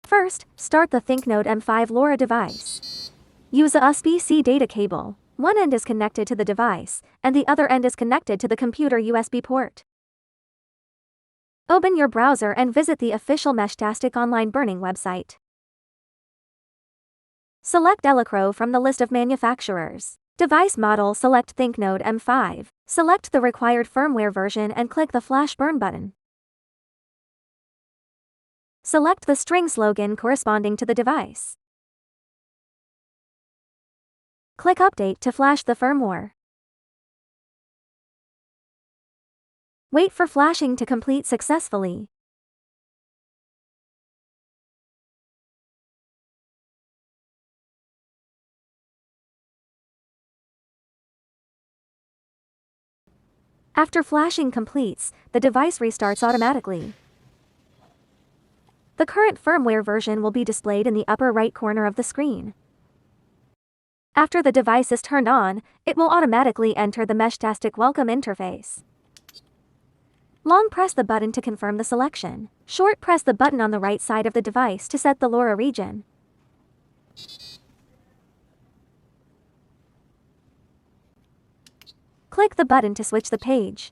First, start the ThinkNode M5 LoRa device. Use a USB-C data cable. One end is connected to the device, and the other end is connected to the computer USB port. Open your browser and visit the official Meshtastic online burning website. Select elecrow from the list of manufacturers. Device model, select ThinkNode M5. Select the required firmware version and click the flash burn button. Select the string slogan corresponding to the device. Click Update to flash the firmware. Wait for flashing to complete successfully. After flashing completes, the device restarts automatically. The current firmware version will be displayed in the upper right corner of the screen. After the device is turned on, it will automatically enter the Meshtastic welcome interface. Long press the button to confirm the selection. Short press the button on the right side of the device to set the LoRa region. Click the button to switch the page.